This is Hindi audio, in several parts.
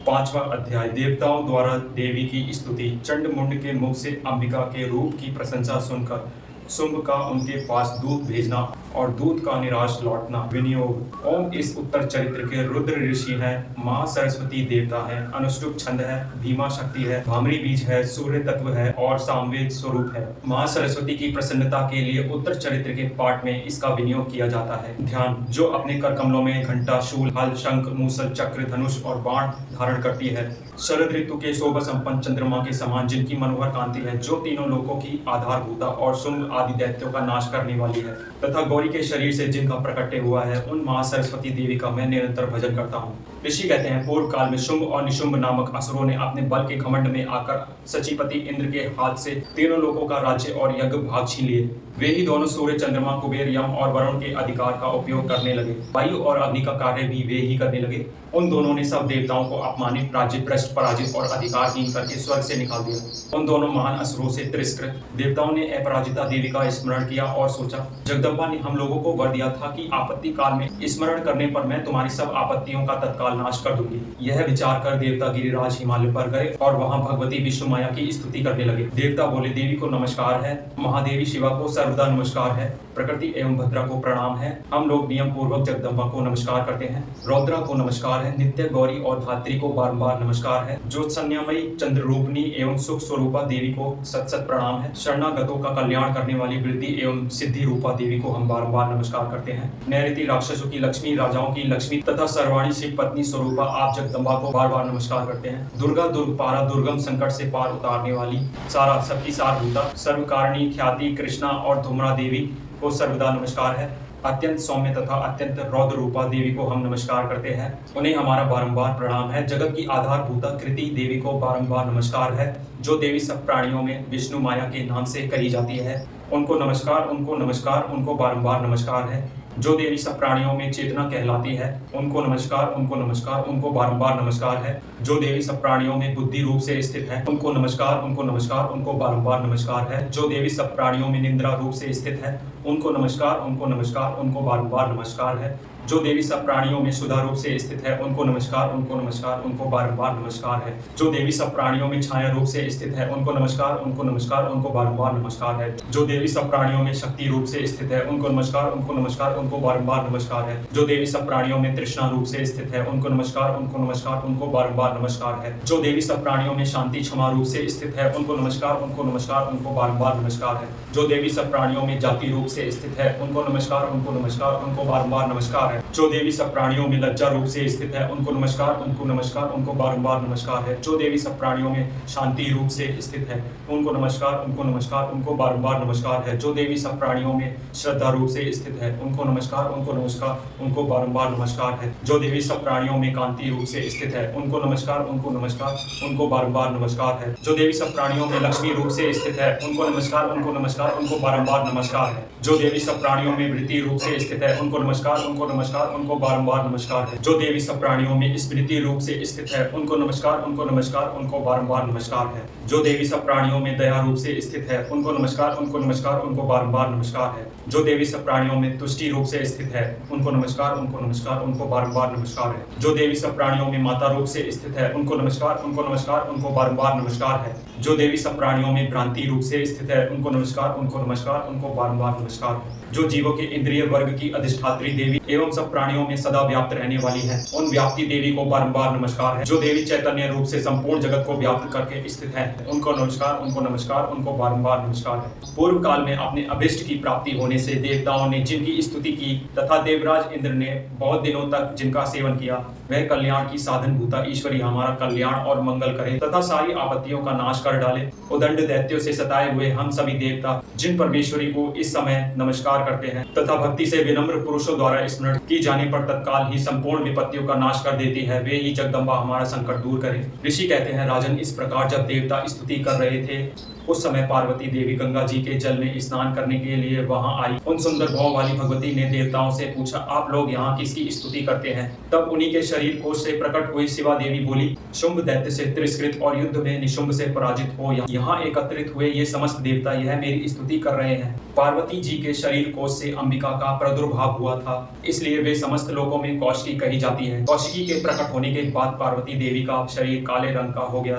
पांचवा अध्याय देवताओं द्वारा देवी की स्तुति। चंड मुंड के मुख से अंबिका के रूप की प्रशंसा सुनकर शुंभ का उनके पास दूत भेजना और दूत का निराश लौटना। विनियोग। ओम इस उत्तर चरित्र के रुद्र ऋषि हैं, मां सरस्वती देवता है, अनुष्टुप छंद है, भीमा शक्ति है, भामरी बीज है, सूर्य तत्व है और सामवेद स्वरूप है। मां सरस्वती की प्रसन्नता के लिए उत्तर चरित्र के पाठ में इसका विनियोग किया जाता है। ध्यान। जो अपने कर कमलों में घंटा, शूल, हल, शंख, मूसल, चक्र, धनुष और बाण धारण करती है। शरद ऋतु के शोभा संपन्न चंद्रमा के समान जिनकी मनोहर कांति है, जो तीनों लोकों की आधारभूता और शुंभ आदि दैत्यों का नाश करने वाली है, तथा गौरी के शरीर से जिनका प्रकट्य हुआ है, उन मां सरस्वती देवी का मैं निरंतर भजन करता हूँ। ऋषि कहते हैं, पूर्व काल में शुंभ और निशुंभ नामक असुरों ने अपने बल के घमंड में आकर सचीपति इंद्र के हाथ से तीनों लोकों का राज्य और यज्ञ भाग छीन लिए। वे ही दोनों सूर्य, चंद्रमा, कुबेर, यम और वरुण के अधिकार का उपयोग करने लगे। वायु और अग्नि का कार्य भी वे ही करने लगे। उन दोनों ने सब देवताओं को अपमानित, राज्य भ्रष्ट, पराजित और अधिकारहीन करके स्वर्ग से निकाल दिया। उन दोनों महान असुरों से तिरस्कृत देवताओं ने अपराजिता देवी का स्मरण किया और सोचा, जगदम्बा ने हम लोगों को वर दिया था कि आपत्ति काल में स्मरण करने पर मैं तुम्हारी सब आपत्तियों का तत्काल नाश कर दूंगी। यह विचार कर देवता गिरिराज हिमालय पर गए और वहां भगवती विष्णु माया की स्तुति करने लगे। देवता बोले, देवी को नमस्कार है, महादेवी शिवा को सर्वदा नमस्कार है, प्रकृति एवं भद्रा को प्रणाम है। हम लोग नियम पूर्वक जगदम्बा को नमस्कार करते हैं, रौद्रा को नमस्कार है, नित्य गौरी और धात्री को बारंबार नमस्कार है, ज्योत्सन्यामयी चंद्र रूपनी एवं सुख स्वरूपा देवी को सत सत प्रणाम है, शरणागतों का कल्याण करने वाली वृद्धि एवं सिद्धि रूपा देवी को हम बारंबार नमस्कार करते हैं। नैऋति राक्षसों की लक्ष्मी, राजाओं की लक्ष्मी तथा सर्वाणी शिव पत्नी स्वरूपा आप जगदम्बा को बार बार नमस्कार करते हैं। दुर्गा दुर्गपारा, दुर्गम संकट से पार उतारने वाली, सारा सबकी सारभूता, सर्वकारिणी, ख्याति, कृष्णा और धूम्रा देवी को सर्वदा नमस्कार है। अत्यंत सौम्य तथा अत्यंत रौद्र रूपा देवी को हम नमस्कार करते हैं, उन्हें हमारा बारंबार प्रणाम है। जगत की आधारभूता कृति देवी को बारंबार नमस्कार है, जो देवी सब प्राणियों में विष्णु माया के नाम से कही जाती है। उनको नमस्कार, उनको नमस्कार, उनको बारंबार नमस्कार है। जो देवी सब प्राणियों में चेतना कहलाती है, उनको नमस्कार, उनको नमस्कार, उनको बारंबार नमस्कार है। जो देवी सब प्राणियों में बुद्धि रूप से स्थित है, उनको नमस्कार, उनको नमस्कार, उनको बारंबार नमस्कार है। जो देवी सब प्राणियों में निंद्रा रूप से स्थित है, उनको नमस्कार, उनको नमस्कार, उनको बारंबार नमस्कार है। जो देवी सब प्राणियों में सुधा रूप से स्थित है, उनको नमस्कार, उनको नमस्कार, उनको बारंबार नमस्कार है। जो देवी सब प्राणियों में छाया रूप से स्थित है, उनको नमस्कार, उनको नमस्कार, उनको बारंबार नमस्कार है। जो देवी सब प्राणियों में शक्ति रूप से स्थित है, उनको नमस्कार, उनको नमस्कार, उनको बारंबार नमस्कार है। जो देवी सब प्राणियों में तृष्णा रूप से स्थित है, उनको नमस्कार, उनको नमस्कार, उनको बारंबार नमस्कार है। जो देवी सब प्राणियों में शांति क्षमा रूप से स्थित है, उनको नमस्कार, उनको नमस्कार, उनको बारंबार नमस्कार है। जो देवी सब प्राणियों में जाति रूप से स्थित है, उनको नमस्कार, उनको नमस्कार, उनको बारंबार नमस्कार है। जो देवी सब प्राणियों में लज्जा रूप से स्थित है, उनको नमस्कार, उनको नमस्कार, उनको बारंबार नमस्कार है। जो देवी सब प्राणियों में शांति रूप से स्थित है, उनको नमस्कार, उनको नमस्कार, उनको बारंबार नमस्कार है। जो देवी सब प्राणियों में श्रद्धा रूप से स्थित है, उनको नमस्कार, उनको नमस्कार, उनको बारंबार नमस्कार है। जो देवी सब प्राणियों में कांति रूप से स्थित है, उनको नमस्कार, उनको नमस्कार, उनको बारंबार नमस्कार है। जो देवी सब प्राणियों में लक्ष्मी रूप से स्थित है, उनको नमस्कार, उनको नमस्कार, उनको बारंबार नमस्कार है। जो देवी सब प्राणियों में वृत्ति रूप से स्थित है, उनको नमस्कार, उनको नमस्कार, उनको बारंबार नमस्कार है। जो देवी सब प्राणियों में स्मृति रूप से स्थित है, उनको नमस्कार, उनको नमस्कार, उनको बारंबार नमस्कार है। जो देवी सब प्राणियों में दया रूप से स्थित है, उनको नमस्कार, उनको नमस्कार, उनको बारंबार नमस्कार है। जो देवी सब प्राणियों में तुष्टि रूप से स्थित है, उनको नमस्कार, उनको नमस्कार, उनको बारंबार नमस्कार है। जो देवी सब प्राणियों में माता रूप से स्थित है, उनको नमस्कार, उनको नमस्कार, उनको बारंबार नमस्कार है। जो देवी सब प्राणियों में भ्रांति रूप से स्थित है, उनको नमस्कार, उनको नमस्कार, उनको बारंबार नमस्कार है। जो जीवों के इंद्रिय वर्ग की अधिष्ठात्री देवी एवं सब प्राणियों में सदा व्याप्त रहने वाली है, उन व्याप्ति देवी को बारंबार नमस्कार है। जो देवी चैतन्य रूप से संपूर्ण जगत को व्याप्त करके स्थित है, उनको नमस्कार, उनको नमस्कार, उनको बारंबार नमस्कार है। पूर्व काल में अपने अभिष्ट की प्राप्ति होने से देवताओं ने जिनकी स्तुति की तथा देवराज इंद्र ने बहुत दिनों तक जिनका सेवन किया, वह कल्याण की साधन भूता ईश्वरी हमारा कल्याण और मंगल करे तथा सारी आपत्तियों का नाश कर डाले। उदंड दैत्यों से सताए हुए हम सभी देवता जिन परमेश्वरी को इस समय नमस्कार करते हैं तथा भक्ति से विनम्र पुरुषों द्वारा स्मरण की जाने पर तत्काल ही संपूर्ण विपत्तियों का नाश कर देती है, वे ही जगदम्बा हमारा संकट दूर करें। ऋषि कहते हैं, राजन, इस प्रकार जब देवता स्तुति कर रहे थे, उस समय पार्वती देवी गंगा जी के जल में स्नान करने के लिए वहां आई। उन सुंदर भाव वाली भगवती ने देवताओं से पूछा, आप लोग यहाँ किसकी स्तुति करते हैं? तब उन्हीं के शरीर कोश से प्रकट हुई शिवा देवी बोली, शुंभ दैत्य से तिरस्कृत और युद्ध में निशुंभ से पराजित हो यहाँ एकत्रित हुए ये समस्त देवता यह मेरी स्तुति कर रहे हैं। पार्वती जी के शरीर कोश से अंबिका का प्रादुर्भाव हुआ था, इसलिए वे समस्त लोगों में कौशिकी कही जाती है। कौशिकी के प्रकट होने के बाद पार्वती देवी का शरीर काले रंग का हो गया,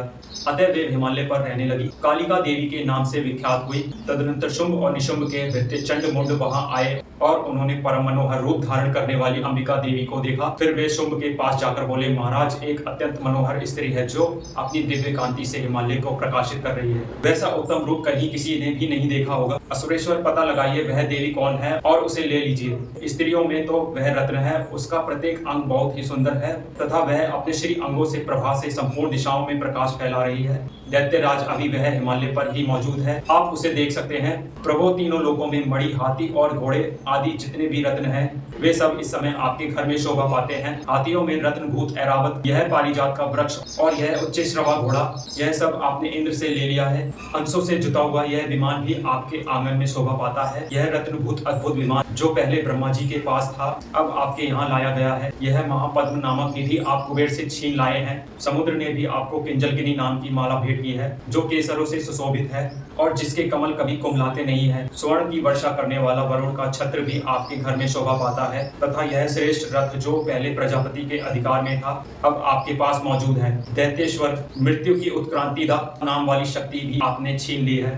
अतः वे हिमालय पर रहने लगी। कालिका देवी के नाम से विख्यात हुई। तदनंतर शुंभ और निशुंभ के भृत्य चंड-मुंड वहां आए और उन्होंने परम मनोहर रूप धारण करने वाली अंबिका देवी को देखा। फिर वे शुंभ के पास जाकर बोले, महाराज, एक अत्यंत मनोहर स्त्री है जो अपनी दिव्य कांति से हिमालय को प्रकाशित कर रही है। वैसा उत्तम रूप कहीं किसी ने भी नहीं देखा होगा। असुरेश्वर, पता लगाइए वह देवी कौन है और उसे ले लीजिए। स्त्रियों में तो वह रत्न है, उसका प्रत्येक अंग बहुत ही सुंदर है तथा वह अपने श्री अंगों से प्रभा से संपूर्ण दिशाओं में प्रकाश फैला रही है। दैत्यराज, अभी वह हिमालय पर ही मौजूद है, आप उसे देख सकते हैं। प्रभु, तीनों लोकों में मणि, हाथी और घोड़े आदि जितने भी रत्न हैं वे सब इस समय आपके घर में शोभा पाते हैं। हाथियों में रत्नभूत ऐरावत, यह पारिजात का वृक्ष और यह उच्चश्रवा घोड़ा, यह सब आपने इंद्र से ले लिया है। हंसों से जुता हुआ यह विमान भी आपके आंगन में शोभा पाता है। यह रत्नभूत अद्भुत विमान जो पहले ब्रह्मा जी के पास था अब आपके यहाँ लाया गया है। यह महापद्म नामक निधि आप कुबेर से छीन लाए हैं। समुद्र ने भी आपको किंजलगिनी नाम की माला भेंट की है जो केसरों से सुशोभित है और जिसके कमल कभी कुमलाते नहीं है। स्वर्ण की वर्षा करने वाला वरुण का छत्र भी आपके घर में शोभा पाता है तथा यह श्रेष्ठ रथ जो पहले प्रजापति के अधिकार में था अब आपके पास मौजूद है। दैत्येश्वर, मृत्यु की उत्क्रांतिदा नाम वाली शक्ति भी आपने छीन ली है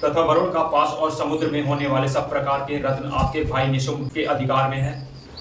तथा वरुण का पास और समुद्र में होने वाले सब प्रकार के रत्न आपके भाई निशुंभ के अधिकार में है।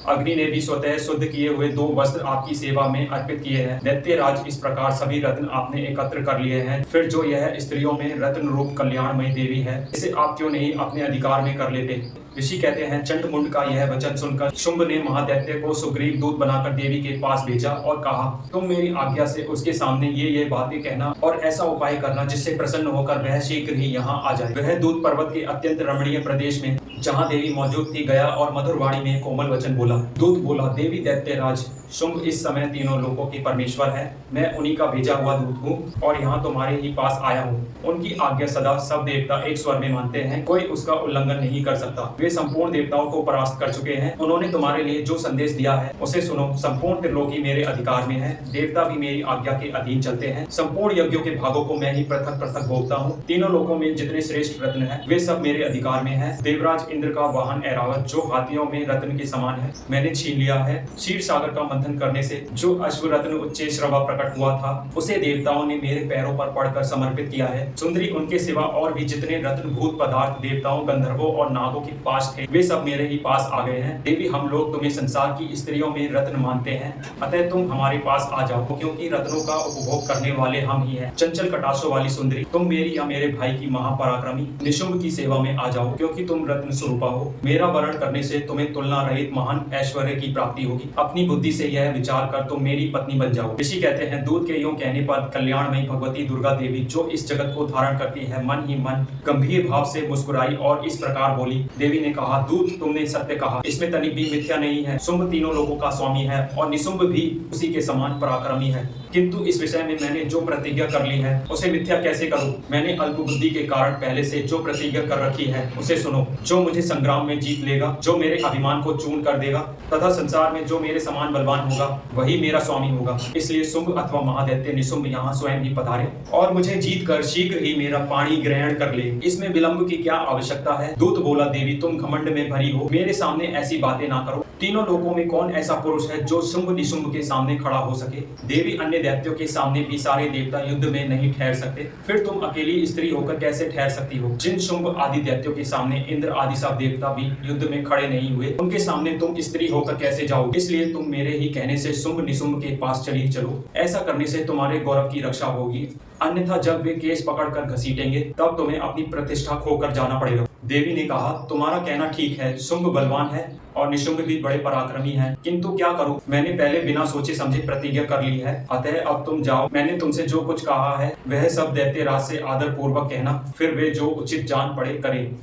अग्नि ने भी स्वतः शुद्ध किए हुए 2 वस्त्र आपकी सेवा में अर्पित किए हैं। दैत्यराज, इस प्रकार सभी रत्न आपने एकत्र कर लिए हैं। फिर जो यह स्त्रियों में रत्न रूप कल्याणमयी देवी है, इसे आप क्यों नहीं अपने अधिकार में कर लेते? ऋषि कहते हैं, चंड-मुंड का यह वचन सुनकर शुंभ ने महादैत्य को सुग्रीव दूत बनाकर देवी के पास भेजा और कहा, तुम मेरी आज्ञा से उसके सामने ये बातें कहना और ऐसा उपाय करना जिससे प्रसन्न होकर वह शीघ्र ही यहाँ आ जाए। वह दूत पर्वत के अत्यंत रमणीय प्रदेश में जहाँ देवी मौजूद थी गया और मधुर वाणी में कोमल वचन बोला। दूत बोला, देवी दैत्यराज, शुंभ इस समय तीनों लोकों की परमेश्वर है। मैं उन्हीं का भेजा हुआ दूत हूँ और यहाँ तुम्हारे ही पास आया हूँ। उनकी आज्ञा सदा सब देवता एक स्वर में मानते हैं, कोई उसका उल्लंघन नहीं कर सकता। वे संपूर्ण देवताओं को परास्त कर चुके हैं। उन्होंने तुम्हारे लिए जो संदेश दिया है उसे सुनो। संपूर्ण त्रिलोकी मेरे अधिकार में है, देवता भी मेरी आज्ञा के अधीन चलते हैं। संपूर्ण यज्ञों के भागों को मैं ही पृथक पृथक भोगता हूँ। तीनों लोकों में जितने श्रेष्ठ रत्न हैं वे सब मेरे अधिकार में है। देवराज इंद्र का वाहन ऐरावत जो हाथियों में रत्न के समान है मैंने छीन लिया है। क्षीर सागर का मंथन करने से जो अश्व रत्न उच्चश्रवा प्रकट हुआ था उसे देवताओं ने मेरे पैरों पर पड़कर समर्पित किया है। सुंदरी, उनके सिवा और भी जितने रत्नभूत पदार्थ देवताओं, गंधर्वों और नागों के पास थे वे सब मेरे ही पास आ गए हैं। देवी, हम लोग तुम्हें संसार की स्त्रियों में रत्न मानते हैं, अतः तुम हमारे पास आ जाओ क्योंकि रत्नों का उपभोग करने वाले हम ही हैं। चंचल कटाक्षों वाली सुंदरी, तुम मेरी या मेरे भाई की महापराक्रमी निशुंभ की सेवा में आ जाओ क्योंकि तुम रत्न स्वरूपा हो। मेरा वरण करने से तुम्हें तुलना रहित महान ऐश्वर्य की प्राप्ति होगी। अपनी बुद्धि से यह विचार कर तुम मेरी पत्नी बन जाओ। ऋषि कहते हैं, दूत के यूं कहने पर कल्याणमयी भगवती दुर्गा देवी जो इस जगत को धारण करती है मन ही मन गंभीर भाव से मुस्कुराई और इस प्रकार बोली। देवी ने कहा, दूत, तुमने सत्य कहा, इसमें तनिक भी मिथ्या नहीं है। शुंभ तीनों लोगों का स्वामी है और निशुंभ भी उसी के समान पराक्रमी है, किंतु इस विषय में मैंने जो प्रतिज्ञा कर ली है उसे मिथ्या कैसे करूं? मैंने अल्प बुद्धि के कारण पहले से जो प्रतिज्ञा कर रखी है उसे सुनो। जो मुझे संग्राम में जीत लेगा, जो मेरे अभिमान को चूर्ण कर देगा तथा संसार में जो मेरे समान बलवान होगा वही मेरा स्वामी होगा। इसलिए शुंभ अथवा महादैत्य निशुंभ यहाँ स्वयं ही पधारे और मुझे जीत कर शीघ्र ही मेरा पाणी ग्रहण कर ले। इसमें विलंब की क्या आवश्यकता है? दूत बोला, देवी, तुम घमंड में भरी हो, मेरे सामने ऐसी बातें ना करो। तीनों लोकों में कौन ऐसा पुरुष है जो शुंभ निशुंभ के सामने खड़ा हो सके? देवी, अन्य दैत्यों के सामने भी सारे देवता युद्ध में नहीं ठहर सकते, फिर तुम अकेली स्त्री होकर कैसे ठहर सकती हो? जिन शुंभ आदि दैत्यों के सामने इंद्र आदि सब देवता भी युद्ध में खड़े नहीं हुए, उनके सामने तुम स्त्री होकर कैसे जाओ? इसलिए तुम मेरे ही कहने से शुंभ निशुंभ के पास चली चलो। ऐसा करने से तुम्हारे गौरव की रक्षा होगी, अन्यथा जब वे केस पकड़कर घसीटेंगे तब तुम्हें अपनी प्रतिष्ठा खोकर जाना पड़ेगा। देवी ने कहा, तुम्हारा कहना ठीक है, शुंभ बलवान है और निशुंभ भी बड़े पराक्रमी हैं, किंतु क्या करूं? मैंने पहले बिना सोचे समझे प्रतिज्ञा कर ली है, अतः अब तुम जाओ। मैंने तुमसे जो कुछ कहा है वह सब दैत्यराज से आदर पूर्वक कहना, फिर वे जो उचित जान पड़े करें।